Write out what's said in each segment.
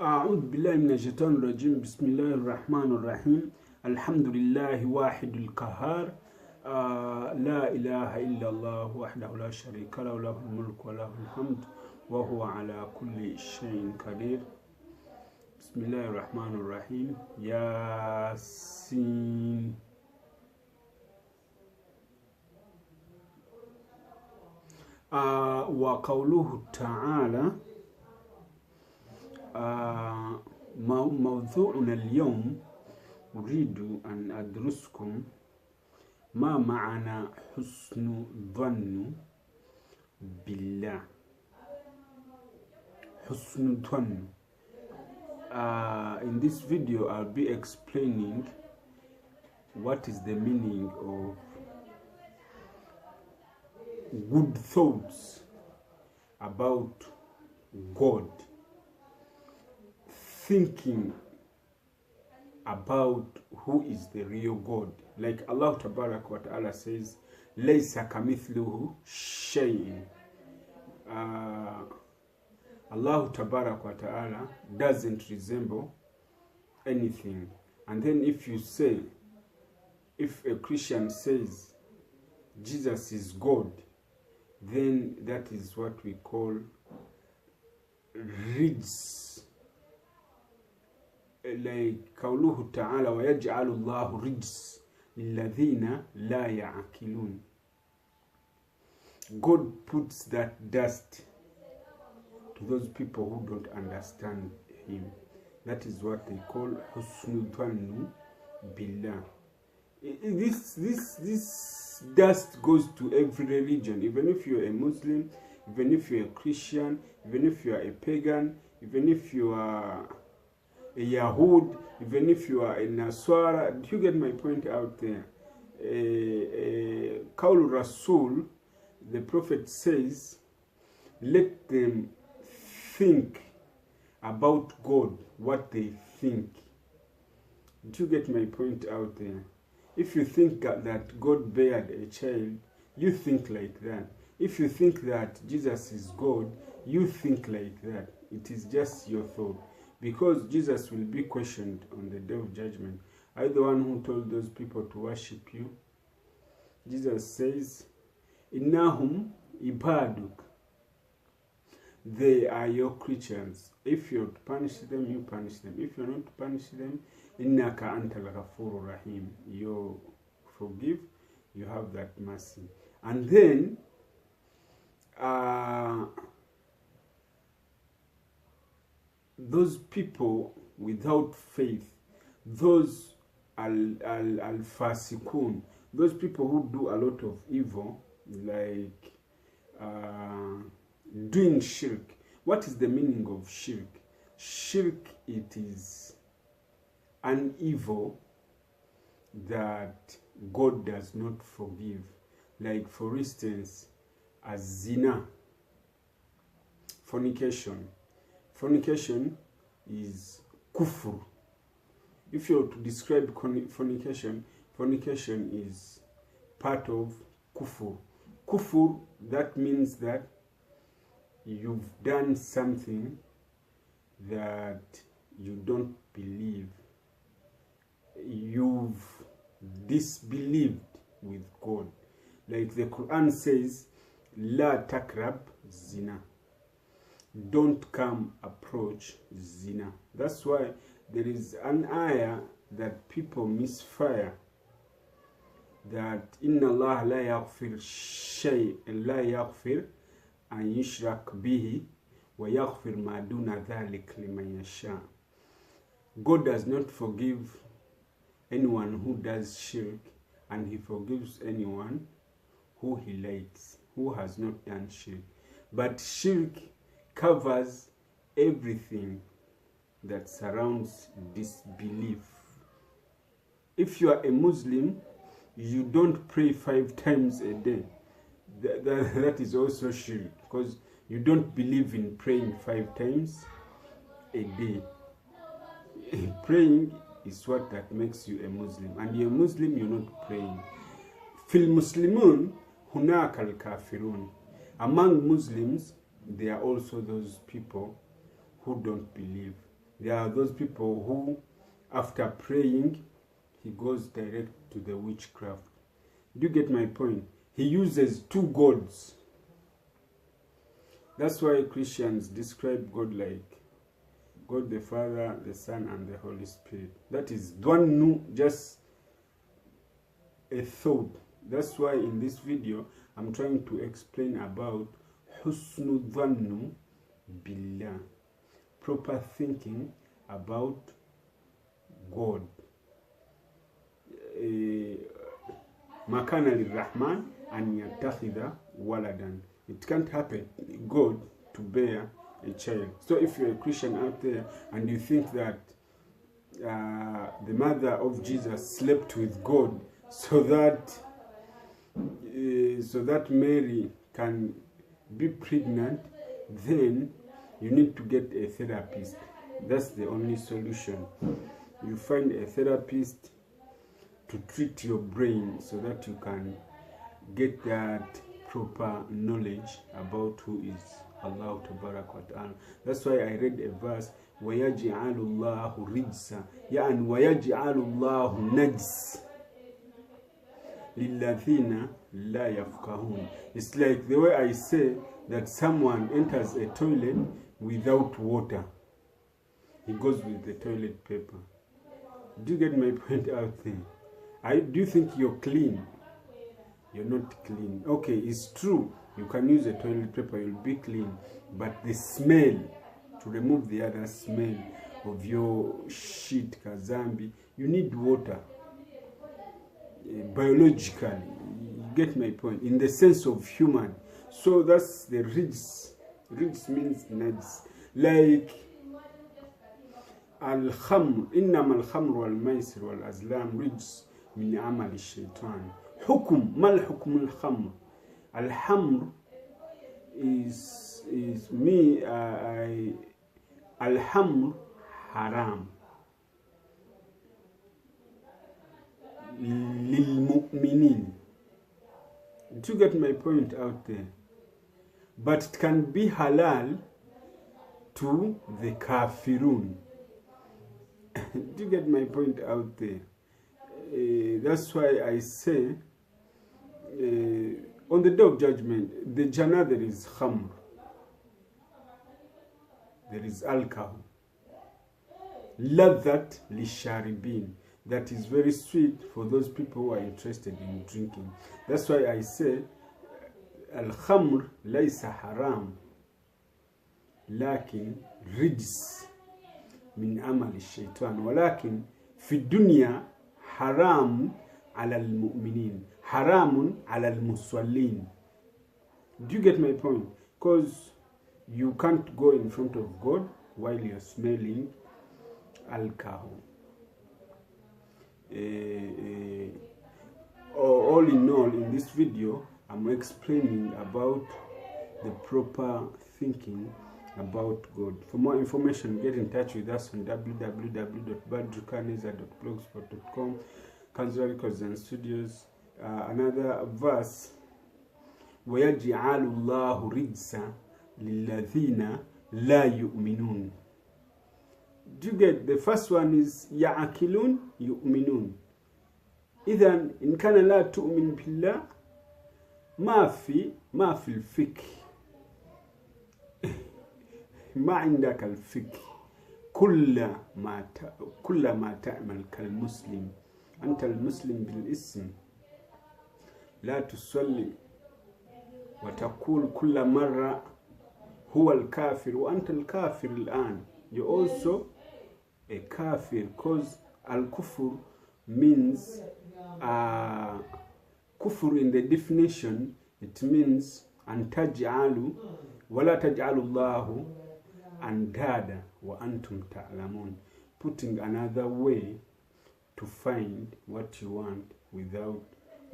أعوذ بالله من الشيطان الرجيم. بسم الله الرحمن الرحيم. الحمد لله واحد القهار. لا إله إلا الله وحده لا شريك له، له الملك وله الحمد وهو على كل شيء قدير. بسم الله الرحمن الرحيم. ياسين. وقوله تعالى موضوعنا اليوم أريد أن أدرسكم ما معنى حسن الظن بالله. حسن الظن. In this video I'll be explaining what is the meaning of good thoughts about God, thinking about who is the real God. Like Allah Tabarak wa Ta'ala says, Laysa kamithluhu shay'in. Allah Tabarak wa Ta'ala doesn't resemble anything. And then if a Christian says Jesus is God, then that is what we call rijs. Like قوله تعالى ويجعل الله رجس للذين لا يعقلون. God puts that dust to those people who don't understand him. That is what they call husnu dhanu billah. This dust goes to every religion, even if you're a Muslim, even if you're a Christian, even if you are a pagan, even if you are a Yahud, even if you are a Naswara. Do you get my point out there? Qaul Rasul, the Prophet says, let them think about God what they think. Do you get my point out there? If you think that God bared a child, you think like that. If you think that Jesus is God, you think like that. It is just your thought. Because Jesus will be questioned on the day of judgment. Are you the one who told those people to worship you? Jesus says, Innahum ibaduk. They are your creatures. If you're to punish them, you punish them. If you're not to punish them, innaka antal ghafurur rahim. You forgive, you have that mercy. And then those people without faith, those al-fasikun, those people who do a lot of evil, like doing shirk. What is the meaning of shirk? Shirk, it is an evil that God does not forgive. Like, for instance, as zina, fornication. Fornication is kufr. If you were to describe fornication, fornication is part of kufr. Kufr, that means that you've done something that you don't believe. You've disbelieved with God. Like the Quran says, La takrab zina. Don't come approach zina. That's why there is an ayah that people misfire, that inna Allah la yaghfir la yaghfir an yushrak bihi wa yaghfir ma duna dhalik liman yasha. God does not forgive anyone who does shirk, and he forgives anyone who he likes, who has not done shirk. But shirk covers everything that surrounds disbelief. If you are a Muslim, you don't pray 5 times a day. That is also shirk, because you don't believe in praying 5 times a day. Praying is what that makes you a Muslim, and you're a Muslim, you're not praying. Fil Muslimun hunaka al kafirun. Among Muslims, there are also those people who don't believe. There are those people who, after praying, he goes direct to the witchcraft. Do you get my point? He uses two gods. That's why Christians describe God like God the Father, the Son, and the Holy Spirit. That is dhanu, just a thought. That's why in this video, I'm trying to explain about husnu dhanu billah, proper thinking about God. Makana lirrahman an yattakhidha waladan. It can't happen, God to bear a child. So if you're a Christian out there and you think that the mother of Jesus slept with God so that Mary can be pregnant, then you need to get a therapist. That's the only solution. You find a therapist to treat your brain so that you can get that proper knowledge about who is Allah Tabarak wa Ta'ala. That's why I read a verse, وَيَجْعَلُ اللَّهُ رِجْسًا, يعني وَيَجْعَلُ اللَّهُ نَجْسًا لِلَّذِينَ لَا يَفْقَهُونَ. It's like the way I say that someone enters a toilet without water. He goes with the toilet paper. Do you get my point out there? Do you think you're clean? You're not clean. Okay, it's true. You can use a toilet paper, you'll be clean. But the smell, to remove the other smell of your shit, kazambi, you need water. Biologically, you get my point, in the sense of human. So that's the rijs. Rijs means najis. Like al-khamr, innama al-khamr wal-maisir wal-azlam rijs min amal al-shaytan. Hukum, mal hukum al-khamr. Al-hamr is me, al-hamr haram. Lil-mu'minin. Do you get my point out there? But it can be halal to the kafirun. Do you get my point out there? That's why I say on the day of judgment, the Jannah, there is khamr, there is alcohol, ladhat lisharibin, that is very sweet for those people who are interested in drinking. That's why I say al-khamr laysa haram lakin rijs min amal al-shaytan walakin fi dunya haram ala al-mu'minin, haramun ala al-musallin. Do you get my point? Because you can't go in front of God while you're smelling alcohol. All in all, in this video, I'm explaining about the proper thinking about God. For more information, get in touch with us on www.badrukaneza.blogspot.com, Kanzra Records and Studios. Another verse, وَيَجْعَلُ اللَّهُ رِجْسًا لِلَّذِينَ لَا يُؤْمِنُونَ. Do you get? The first one is يَعَكِلُونَ يُؤْمِنُونَ. إذن إن كان لا تؤمن بالله ما في الفقه. ما عندك الفقه. كل ما تعمل كالمسلم. أنت المسلم بالاسم. لا تصلي وتقول كل مرة هو الكافر وأنت الكافر الآن. You're also a kafir, because al-kufr means kufr in the definition, it means an taj'alu wa la taj'alu Allahu andada wa antum ta'lamun, putting another way to find what you want without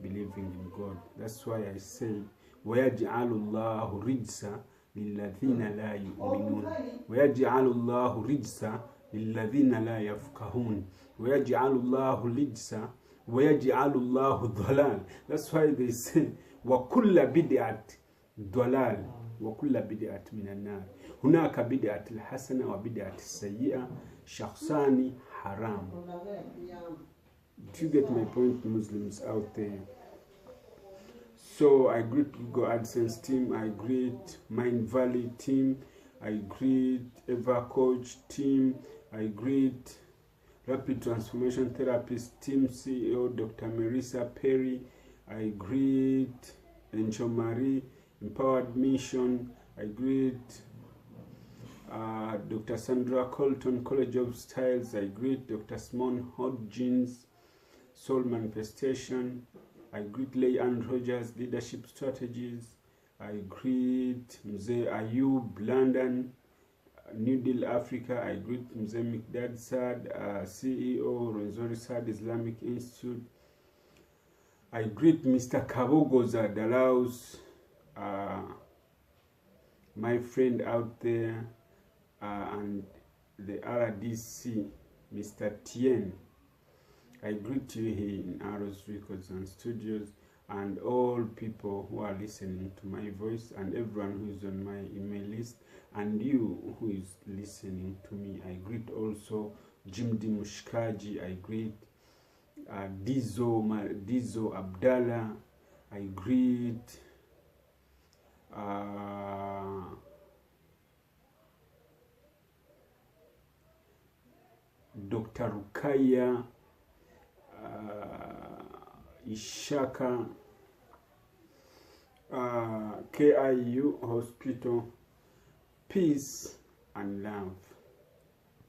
believing in God. That's why I say وَيَجْعَلُ اللَّهُ رِجْسًا لِلَّذِينَ لَا يُؤْمِنُونَ وَيَجْعَلُ اللَّهُ رِجْسًا لِلَّذِينَ لَا يَفْقَهُونَ وَيَجْعَلُ اللَّهُ رِجْسًا وَيَجْعَلُ اللَّهُ ضَلَالًا. That's why they say وَكُلَّ بِدْعَةٍ ضَلَالٍ وَكُلَّ بِدْعَةٍ مِنَ النَّارِ. هناك بدعة الحسنة وبدعة السيئة شخصان حرام. Do you get my point, Muslims out there? So I greet Google AdSense team, I greet Mind Valley team, I greet EverCoach team, I greet Rapid Transformation Therapist team CEO Dr. Marisa Perry, I greet Encho Marie, Empowered Mission, I greet Dr. Sandra Colton, College of Styles, I greet Dr. Simone Hodgins, Soul Manifestation, I greet Leigh-Ann Rogers, Leadership Strategies, I greet Mzee Ayub London, New Deal Africa, I greet Mzee Mikdad Sad, CEO Rwenzori Sad Islamic Institute, I greet Mr. Kabogoza Dalaus, my friend out there, and the RDC, Mr. Tien. I greet you here in Arrows Records and Studios, and all people who are listening to my voice, and everyone who is on my email list, and you who is listening to me. I greet also Jim D. Mushkaji, I greet Dizo Abdallah, I greet Dr. Rukaya, Ishaka, KIU Hospital. Peace and love.